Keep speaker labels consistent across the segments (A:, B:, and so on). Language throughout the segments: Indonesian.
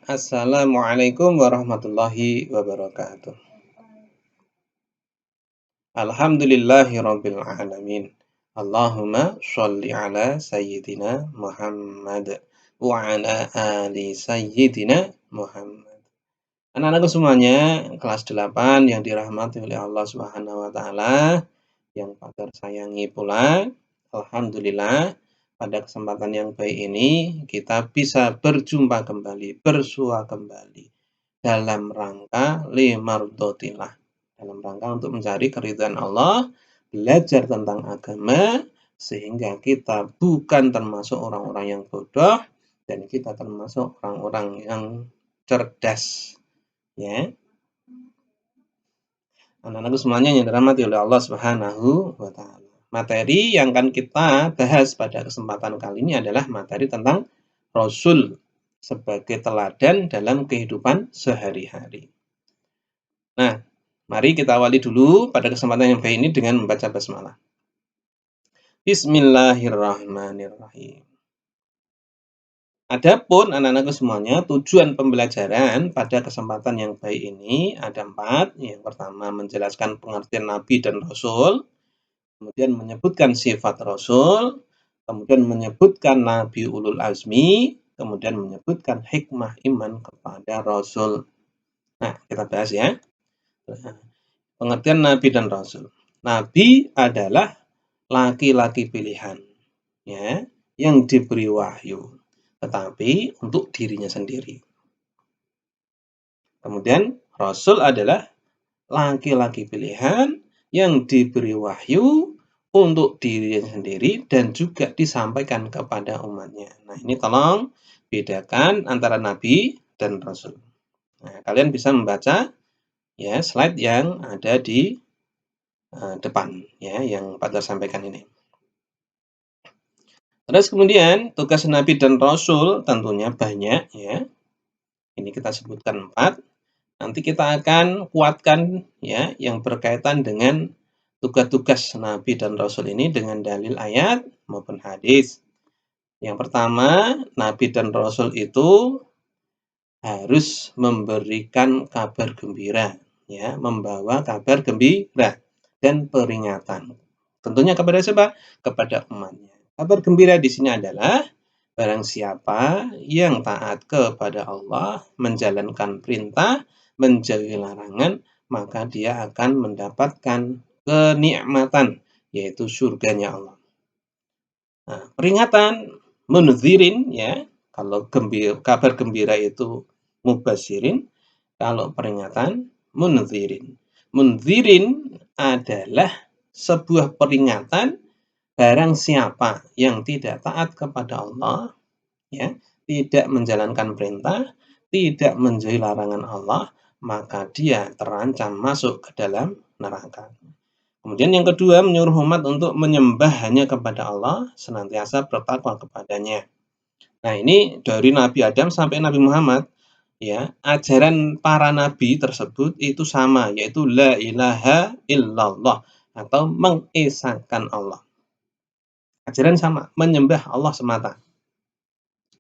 A: Assalamualaikum warahmatullahi wabarakatuh. Alhamdulillahirabbil alamin. Allahumma sholli ala sayyidina Muhammad wa ala ali sayyidina Muhammad. Anak-anakku semuanya, kelas 8 yang dirahmati oleh Allah Subhanahu wa taala, yang Pater sayangi pula. Alhamdulillah, pada kesempatan yang baik ini kita bisa berjumpa kembali, bersua kembali dalam rangka limardhotillah, dalam rangka untuk mencari keridhaan Allah, belajar tentang agama, sehingga kita bukan termasuk orang-orang yang bodoh, dan kita termasuk orang-orang yang cerdas. Ya, anak-anakku semuanya yang dirahmati oleh Allah Subhanahu wa taala. Materi yang akan kita bahas pada kesempatan kali ini adalah materi tentang Rasul sebagai teladan dalam kehidupan sehari-hari. Nah, mari kita awali dulu pada kesempatan yang baik ini dengan membaca basmalah. Bismillahirrahmanirrahim. Adapun anak-anakku semuanya, tujuan pembelajaran pada kesempatan yang baik ini ada 4. Yang pertama, menjelaskan pengertian Nabi dan Rasul, kemudian menyebutkan sifat Rasul, kemudian menyebutkan Nabi Ulul Azmi, kemudian menyebutkan hikmah iman kepada Rasul. Nah, kita bahas ya. Pengertian Nabi dan Rasul. Nabi adalah laki-laki pilihan, ya, yang diberi wahyu, tetapi untuk dirinya sendiri. Kemudian Rasul adalah laki-laki pilihan yang diberi wahyu untuk dirinya sendiri dan juga disampaikan kepada umatnya. Nah, ini tolong bedakan antara Nabi dan Rasul. Nah, kalian bisa membaca ya slide yang ada di depan ya, yang Pater sampaikan ini. Terus kemudian tugas Nabi dan Rasul tentunya banyak ya. Ini kita sebutkan 4. Nanti kita akan kuatkan ya yang berkaitan dengan tugas-tugas Nabi dan Rasul ini dengan dalil ayat maupun hadis. Yang pertama, Nabi dan Rasul itu harus memberikan kabar gembira, ya, membawa kabar gembira dan peringatan. Tentunya kepada siapa? Kepada umatnya. Kabar gembira di sini adalah barang siapa yang taat kepada Allah, menjalankan perintah, menjauhi larangan, maka dia akan mendapatkan kenikmatan, yaitu surganya Allah. Nah, peringatan munzirin ya, kalau kabar gembira itu mubasyirin, kalau peringatan munzirin. Munzirin adalah sebuah peringatan barang siapa yang tidak taat kepada Allah, ya, tidak menjalankan perintah, tidak menjauhi larangan Allah, maka dia terancam masuk ke dalam neraka. Kemudian yang kedua, menyuruh umat untuk menyembah hanya kepada Allah, senantiasa bertakwa kepadanya. Nah, ini dari Nabi Adam sampai Nabi Muhammad, ya, ajaran para nabi tersebut itu sama, yaitu la ilaha illallah atau mengesahkan Allah. Ajaran sama, menyembah Allah semata.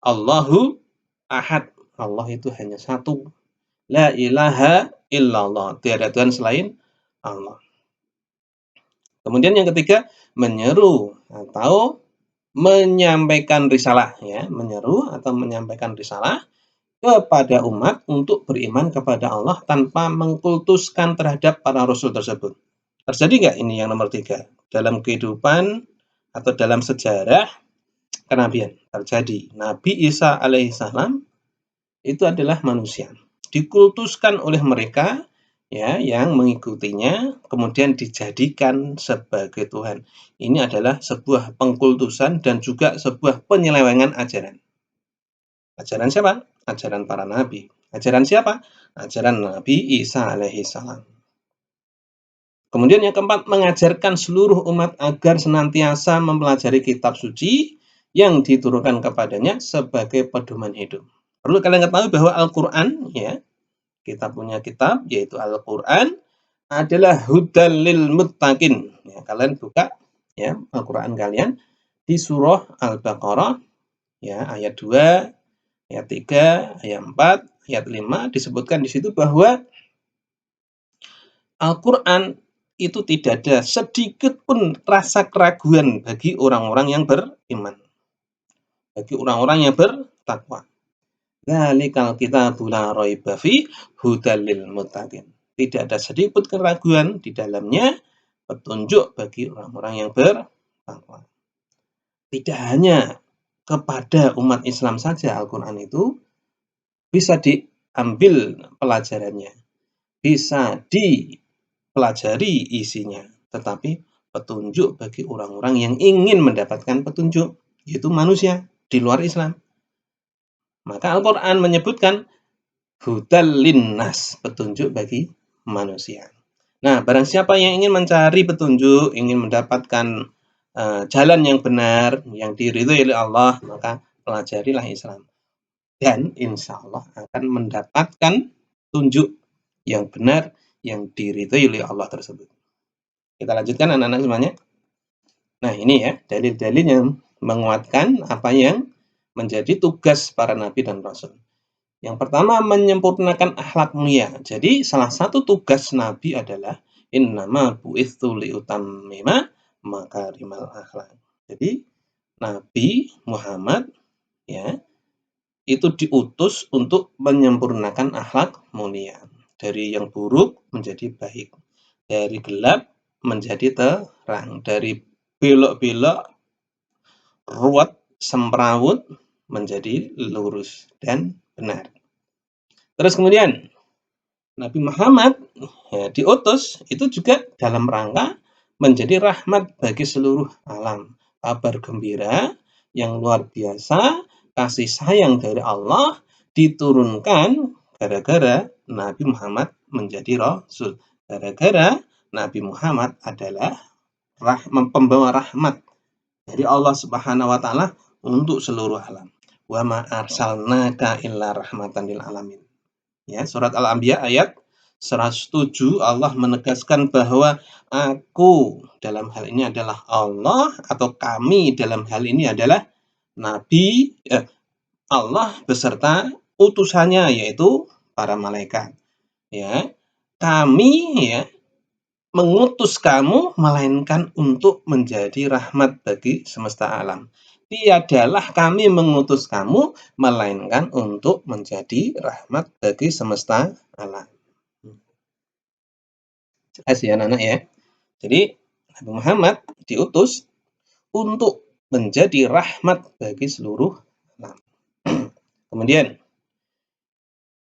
A: Allahu ahad, Allah itu hanya satu. La ilaha illallah, tiada Tuhan selain Allah. Kemudian yang ketiga, menyeru atau menyampaikan risalah, ya, menyeru atau menyampaikan risalah kepada umat untuk beriman kepada Allah tanpa mengkultuskan terhadap para rasul tersebut. Terjadi nggak ini yang nomor 3? Dalam kehidupan atau dalam sejarah kenabian terjadi. Nabi Isa alaihissalam itu adalah manusia. Dikultuskan oleh mereka ya yang mengikutinya, kemudian dijadikan sebagai Tuhan. Ini adalah sebuah pengkultusan dan juga sebuah penyelewengan ajaran. Ajaran siapa? Ajaran para nabi. Ajaran siapa? Ajaran Nabi Isa alaihissalam. Kemudian yang keempat, mengajarkan seluruh umat agar senantiasa mempelajari kitab suci yang diturunkan kepadanya sebagai pedoman hidup. Perlu kalian ketahui bahwa Al-Quran, ya, kita punya kitab yaitu Al-Quran adalah hudal lil muttaqin. Ya, kalian buka ya Al-Quran kalian di surah Al-Baqarah ya ayat 2, ayat 3, ayat 4, ayat 5 disebutkan di situ bahwa Al-Quran itu tidak ada sedikit pun rasa keraguan bagi orang-orang yang beriman, bagi orang-orang yang bertakwa. Dzalikal kitabu la raiba fi hudal lil muttaqin. Tidak ada sedikit keraguan di dalamnya, petunjuk bagi orang-orang yang bertakwa. Tidak hanya kepada umat Islam saja Al-Quran itu bisa diambil pelajarannya, bisa dipelajari isinya, tetapi petunjuk bagi orang-orang yang ingin mendapatkan petunjuk, yaitu manusia di luar Islam. Maka Al-Quran menyebutkan hudal linnas, petunjuk bagi manusia. Nah, barang siapa yang ingin mencari petunjuk, ingin mendapatkan jalan yang benar, yang diridhoi oleh Allah, maka pelajarilah Islam. Dan insya Allah akan mendapatkan tunjuk yang benar, yang diridhoi oleh Allah tersebut. Kita lanjutkan anak-anak semuanya. Nah, ini ya, dalil-dalil yang menguatkan apa yang menjadi tugas para nabi dan rasul. Yang pertama, menyempurnakan akhlak mulia. Jadi, salah satu tugas nabi adalah innama bu'itsu liutammima makarimal akhlak. Jadi, Nabi Muhammad ya, itu diutus untuk menyempurnakan akhlak mulia. Dari yang buruk menjadi baik. Dari gelap menjadi terang. Dari belok-belok, ruwet, semrawut menjadi lurus dan benar. Terus kemudian Nabi Muhammad ya, diutus itu juga dalam rangka menjadi rahmat bagi seluruh alam. Kabar gembira yang luar biasa, kasih sayang dari Allah diturunkan gara-gara Nabi Muhammad menjadi Rasul. Gara-gara Nabi Muhammad adalah pembawa rahmat dari Allah Subhanahu wa Ta'ala untuk seluruh alam. Wa ma arsalnaka illa rahmatan lil alamin. Ya, surat Al-Anbiya ayat 107 Allah menegaskan bahwa aku dalam hal ini adalah Allah atau kami dalam hal ini adalah Nabi Allah beserta utusannya yaitu para malaikat. Ya, kami ya mengutus kamu melainkan untuk menjadi rahmat bagi semesta alam. Tiadalah kami mengutus kamu melainkan untuk menjadi rahmat bagi semesta alam. Jelas ya anak-anak ya. Jadi Nabi Muhammad diutus untuk menjadi rahmat bagi seluruh alam. Kemudian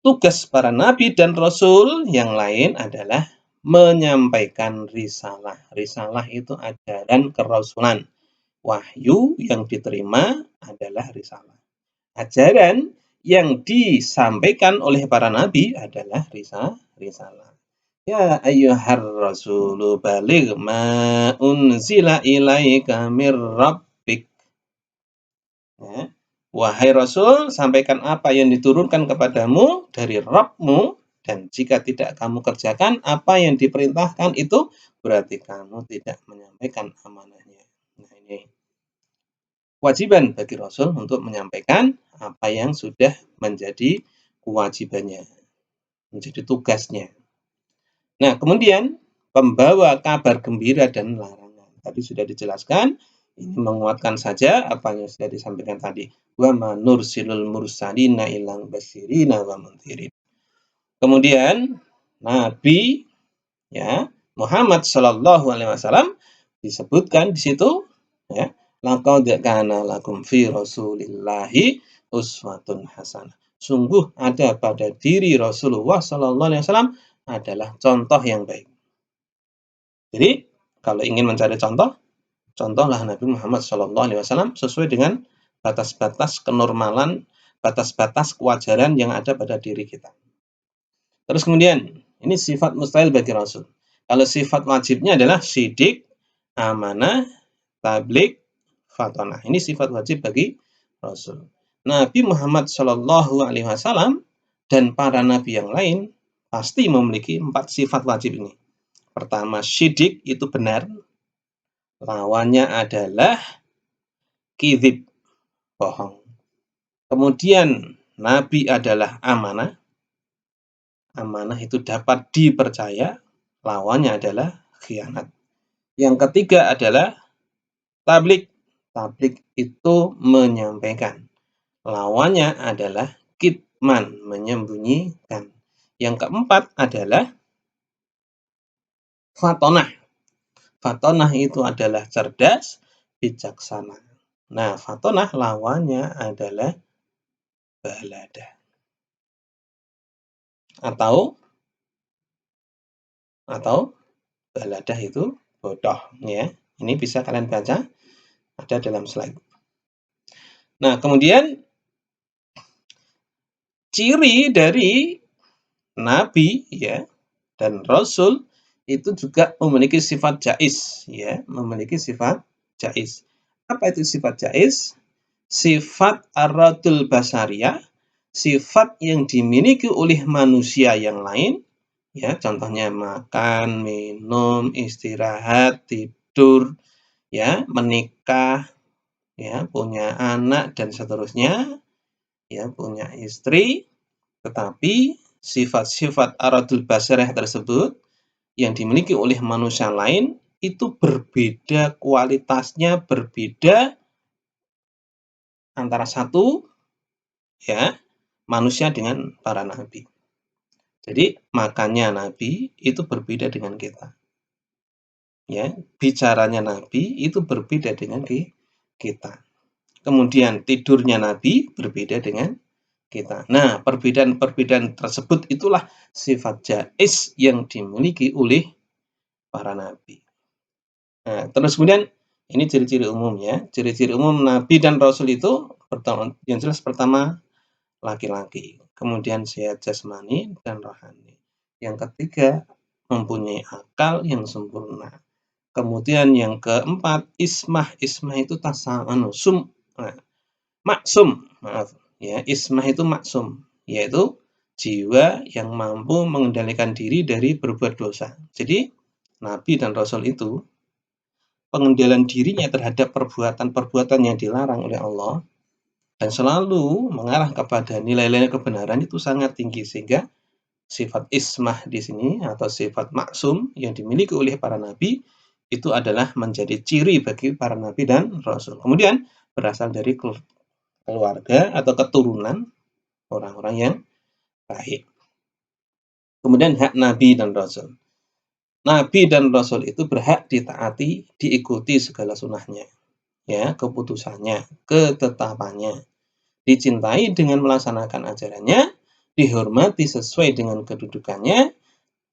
A: tugas para nabi dan rasul yang lain adalah menyampaikan risalah. Risalah itu ajaran kerasulan. Wahyu yang diterima adalah risalah. Ajaran yang disampaikan oleh para nabi adalah risalah. Ya ayyuhar rasulu baligh ma unzila ilaika mir rabbik. Ya. Wahai Rasul, sampaikan apa yang diturunkan kepadamu dari Rabbmu, dan jika tidak kamu kerjakan apa yang diperintahkan itu, berarti kamu tidak menyampaikan amanahnya. Nah, ini kewajiban bagi Rasul untuk menyampaikan apa yang sudah menjadi kewajibannya, menjadi tugasnya. Nah, kemudian pembawa kabar gembira dan larangan. Tadi sudah dijelaskan, ini menguatkan saja apa yang sudah disampaikan tadi. Wa ma nursilul mursalina illan basyirina wa mundzirin. Kemudian Nabi ya Muhammad Shallallahu alaihi wasallam disebutkan di situ ya, laqad kana lakum fi rasulillahi uswatun hasanah. Sungguh ada pada diri Rasulullah Shallallahu alaihi wasallam adalah contoh yang baik. Jadi, kalau ingin mencari contoh, contohlah Nabi Muhammad Shallallahu alaihi wasallam sesuai dengan batas-batas kenormalan, batas-batas kewajaran yang ada pada diri kita. Terus kemudian, ini sifat mustahil bagi Rasul. Kalau sifat wajibnya adalah syidik, amanah, tabligh, fatonah. Ini sifat wajib bagi Rasul. Nabi Muhammad Shallallahu alaihi wasallam dan para nabi yang lain pasti memiliki 4 sifat wajib ini. Pertama, syidik itu benar. Lawannya adalah kizib, bohong. Kemudian, nabi adalah amanah. Amanah itu dapat dipercaya, lawannya adalah khianat. Yang ketiga adalah tablik. Tablik itu menyampaikan. Lawannya adalah kitman, menyembunyikan. Yang keempat adalah fatonah. Fatonah itu adalah cerdas, bijaksana. Nah, fatonah lawannya adalah balada. Atau baladah itu bodoh, ya. Ini bisa kalian baca, ada dalam slide. Nah, kemudian ciri dari nabi, ya, dan rasul itu juga memiliki sifat jaiz, ya, memiliki sifat jaiz. Apa itu sifat jaiz? Sifat ar-radul basariyah, sifat yang dimiliki oleh manusia yang lain, ya, contohnya makan, minum, istirahat, tidur, ya, menikah, ya, punya anak dan seterusnya, ya, punya istri, tetapi sifat-sifat aradul basariyah tersebut yang dimiliki oleh manusia lain itu berbeda kualitasnya, berbeda antara satu, ya, manusia dengan para nabi. Jadi makannya nabi itu berbeda dengan kita. Ya, bicaranya nabi itu berbeda dengan kita. Kemudian tidurnya nabi berbeda dengan kita. Nah, perbedaan-perbedaan tersebut itulah sifat jaiz yang dimiliki oleh para nabi. Nah, terus kemudian ini ciri-ciri umum, ya. Ciri-ciri umum nabi dan rasul itu yang jelas pertama laki-laki, kemudian sehat jasmani dan rohani. Yang ketiga mempunyai akal yang sempurna. Kemudian yang keempat ismah. Ismah itu maksum, maaf, ya. Ismah itu maksum, yaitu jiwa yang mampu mengendalikan diri dari berbuat dosa. Jadi nabi dan rasul itu pengendalian dirinya terhadap perbuatan-perbuatan yang dilarang oleh Allah dan selalu mengarah kepada nilai-nilai kebenaran itu sangat tinggi, sehingga sifat ismah di sini atau sifat maksum yang dimiliki oleh para nabi itu adalah menjadi ciri bagi para nabi dan rasul. Kemudian berasal dari keluarga atau keturunan orang-orang yang baik. Kemudian hak nabi dan rasul. Nabi dan rasul itu berhak ditaati, diikuti segala sunnahnya, ya, keputusannya, ketetapannya, dicintai dengan melaksanakan ajarannya, dihormati sesuai dengan kedudukannya,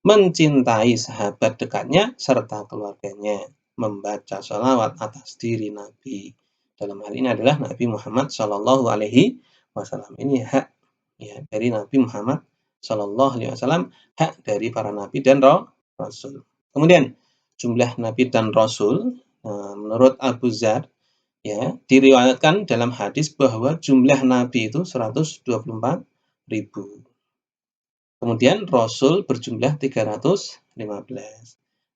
A: mencintai sahabat dekatnya serta keluarganya, membaca sholawat atas diri Nabi. Dalam hal ini adalah Nabi Muhammad Shallallahu Alaihi Wasallam. Ini hak, ya, dari Nabi Muhammad Shallallahu Alaihi Wasallam, hak dari para nabi dan rasul. Kemudian jumlah nabi dan rasul, menurut Abu Dzar, ya, diriwayatkan dalam hadis bahwa jumlah nabi itu 124.000. Kemudian rasul berjumlah 315.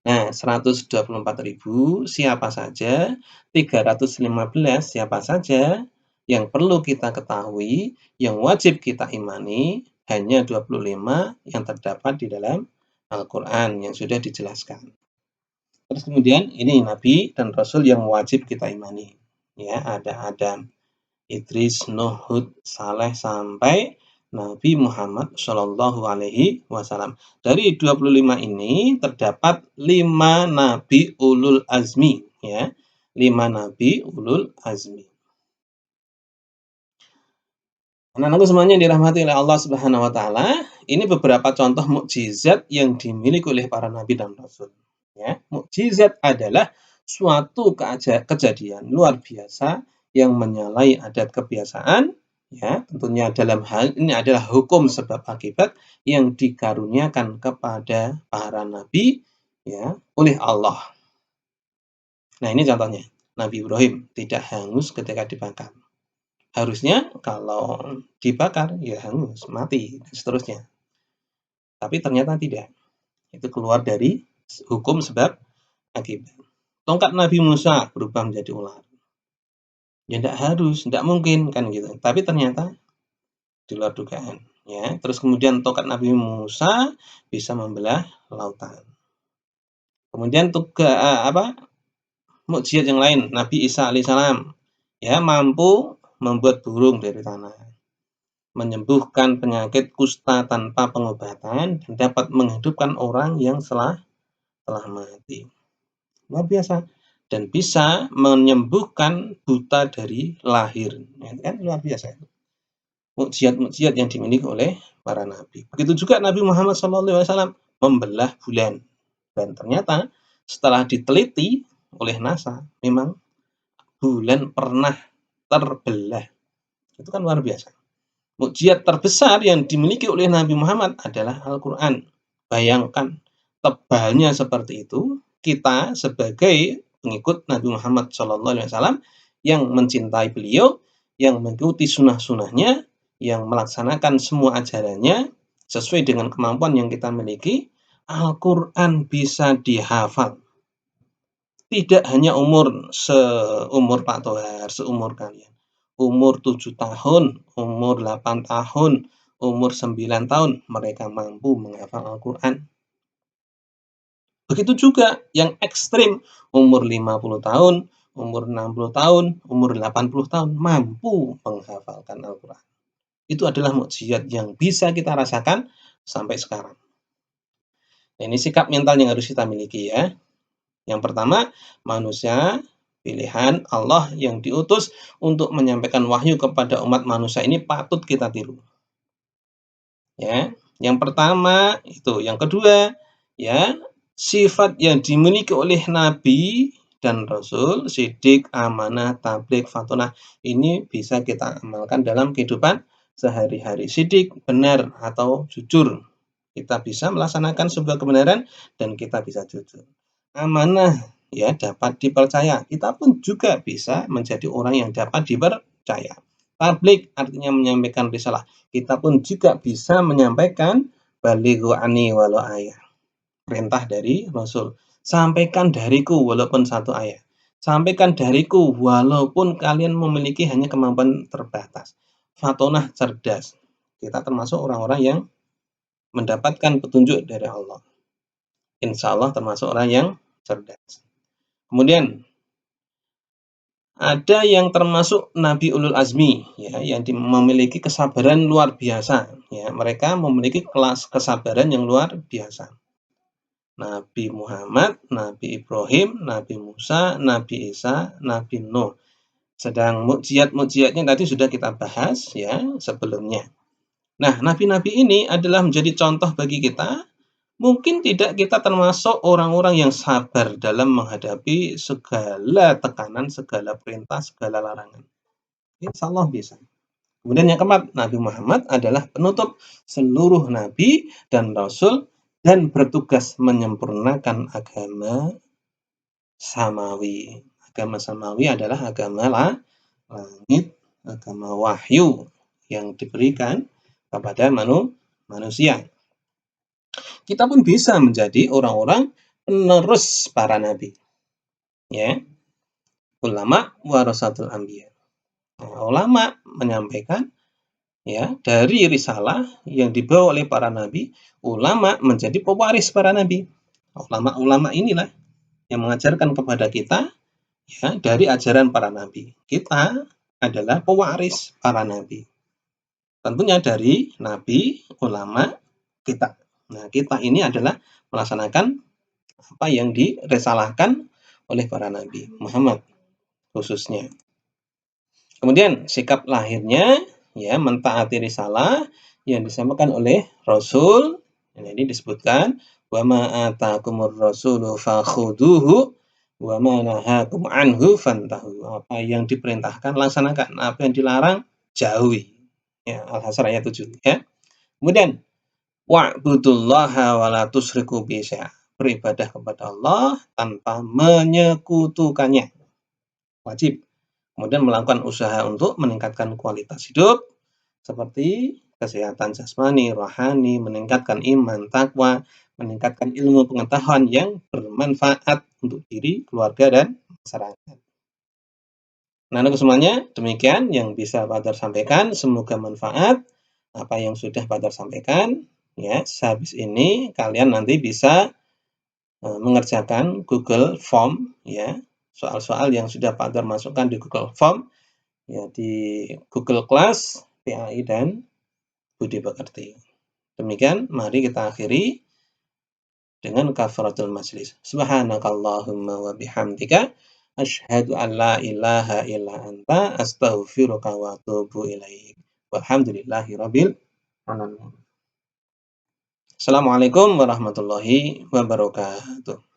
A: Nah, 124.000 siapa saja, 315 siapa saja, yang perlu kita ketahui, yang wajib kita imani, hanya 25 yang terdapat di dalam Al-Quran yang sudah dijelaskan. Terus kemudian ini nabi dan rasul yang wajib kita imani. Ya, ada Adam, Idris, Nuh, Hud, Saleh sampai Nabi Muhammad Shallallahu Alaihi Wasallam. Dari 25 ini terdapat 5 nabi ulul azmi, ya, 5 nabi ulul azmi. Anak-anakku semuanya yang dirahmati oleh Allah Subhanahu Wa Taala, ini beberapa contoh mukjizat yang dimiliki oleh para nabi dan rasul. Ya, mukjizat adalah suatu kejadian luar biasa yang menyalahi adat kebiasaan, ya, tentunya dalam hal ini adalah hukum sebab akibat yang dikaruniakan kepada para nabi, ya, oleh Allah. Nah, ini contohnya. Nabi Ibrahim tidak hangus ketika dibakar. Harusnya kalau dibakar ya hangus, mati, dan seterusnya. Tapi ternyata tidak. Itu keluar dari hukum sebab akibat. Tongkat Nabi Musa berubah menjadi ular. Ya tidak harus, tidak mungkin kan gitu. Tapi ternyata di luar dugaan. ya. Terus kemudian tongkat Nabi Musa bisa membelah lautan. Kemudian mukjizat yang lain, Nabi Isa alaihissalam, ya, mampu membuat burung dari tanah, menyembuhkan penyakit kusta tanpa pengobatan, dan dapat menghidupkan orang yang telah mati. Luar biasa. Dan bisa menyembuhkan buta dari lahir. Ya, kan luar biasa. Mukjizat-mukjizat yang dimiliki oleh para nabi. Begitu juga Nabi Muhammad SAW membelah bulan. Dan ternyata setelah diteliti oleh NASA, memang bulan pernah terbelah. Itu kan luar biasa. Mukjizat terbesar yang dimiliki oleh Nabi Muhammad adalah Al-Quran. Bayangkan, tebalnya seperti itu, kita sebagai pengikut Nabi Muhammad SAW yang mencintai beliau, yang mengikuti sunnah-sunnahnya, yang melaksanakan semua ajarannya sesuai dengan kemampuan yang kita miliki, Al-Quran bisa dihafal. Tidak hanya seumur Pak Tohar, seumur kalian. Umur 7 tahun, umur 8 tahun, umur 9 tahun, mereka mampu menghafal Al-Quran. Begitu juga yang ekstrim, umur 50 tahun, umur 60 tahun, umur 80 tahun, mampu menghafalkan Al-Quran. Itu adalah mukjizat yang bisa kita rasakan sampai sekarang. Nah, ini sikap mental yang harus kita miliki ya. Yang pertama, manusia pilihan Allah yang diutus untuk menyampaikan wahyu kepada umat manusia ini patut kita tiru. Ya, yang pertama itu, yang kedua, ya, sifat yang dimiliki oleh nabi dan rasul, sidik, amanah, tabligh, fatonah, ini bisa kita amalkan dalam kehidupan sehari-hari. Sidik, benar atau jujur. Kita bisa melaksanakan sebuah kebenaran dan kita bisa jujur. Amanah, ya, dapat dipercaya. Kita pun juga bisa menjadi orang yang dapat dipercaya. Tabligh artinya menyampaikan risalah. Kita pun juga bisa menyampaikan balighu anni walau ayah. Perintah dari Rasul. Sampaikan dariku walaupun satu ayat. Sampaikan dariku walaupun kalian memiliki hanya kemampuan terbatas. Fatonah, cerdas. Kita termasuk orang-orang yang mendapatkan petunjuk dari Allah. Insya Allah termasuk orang yang cerdas. Kemudian ada yang termasuk Nabi Ulul Azmi, ya, yang memiliki kesabaran luar biasa. Ya, mereka memiliki kelas kesabaran yang luar biasa. Nabi Muhammad, Nabi Ibrahim, Nabi Musa, Nabi Isa, Nabi Nuh. Sedang mukjizat-mukjizatnya tadi sudah kita bahas ya sebelumnya. Nah, nabi-nabi ini adalah menjadi contoh bagi kita. Mungkin tidak kita termasuk orang-orang yang sabar dalam menghadapi segala tekanan, segala perintah, segala larangan. Insya Allah bisa. Kemudian yang keempat, Nabi Muhammad adalah penutup seluruh nabi dan rasul dan bertugas menyempurnakan agama samawi. Agama samawi adalah agama langit, agama wahyu yang diberikan kepada manusia. Kita pun bisa menjadi orang-orang penerus para nabi. Ya. Ulama warasatul anbiya. Nah, ulama menyampaikan ya dari risalah yang dibawa oleh para nabi, ulama menjadi pewaris para nabi. Ulama-ulama inilah yang mengajarkan kepada kita ya dari ajaran para nabi. Kita adalah pewaris para nabi. Tentunya dari nabi, ulama, kita. Nah, kita ini adalah melaksanakan apa yang diresalahkan oleh para nabi Muhammad khususnya. Kemudian sikap lahirnya ya mentaati risalah yang disampaikan oleh Rasul. Ini disebutkan wa ma atakumur rasulu fakhuduhu wa ma nahakum anhu fantahu. Apa yang diperintahkan laksanakan, apa yang dilarang jauhi. Ya, Al-Hasr ayat 7 ya. Kemudian wa'budullaha wa la tusyriku bihi syai'a. Beribadah kepada Allah tanpa menyekutukannya. Wajib. Kemudian melakukan usaha untuk meningkatkan kualitas hidup seperti kesehatan jasmani, rohani, meningkatkan iman, takwa, meningkatkan ilmu pengetahuan yang bermanfaat untuk diri, keluarga, dan masyarakat. Nah, semuanya demikian yang bisa Pak sampaikan. Semoga manfaat. apa yang sudah Pak Tor sampaikan, ya. Sehabis ini kalian nanti bisa mengerjakan Google Form, ya. Soal-soal yang sudah Pak Tor masukkan di Google Form, ya, di Google Class, PAI dan Budi Pekerti. Demikian, mari kita akhiri dengan kafaratul majlis. Subhanakallahumma wa bihamdika asyhadu an la ilaha illa anta astaghfiruka wa atubu ilaik. Walhamdulillahirabbil alamin. Assalamualaikum warahmatullahi wabarakatuh.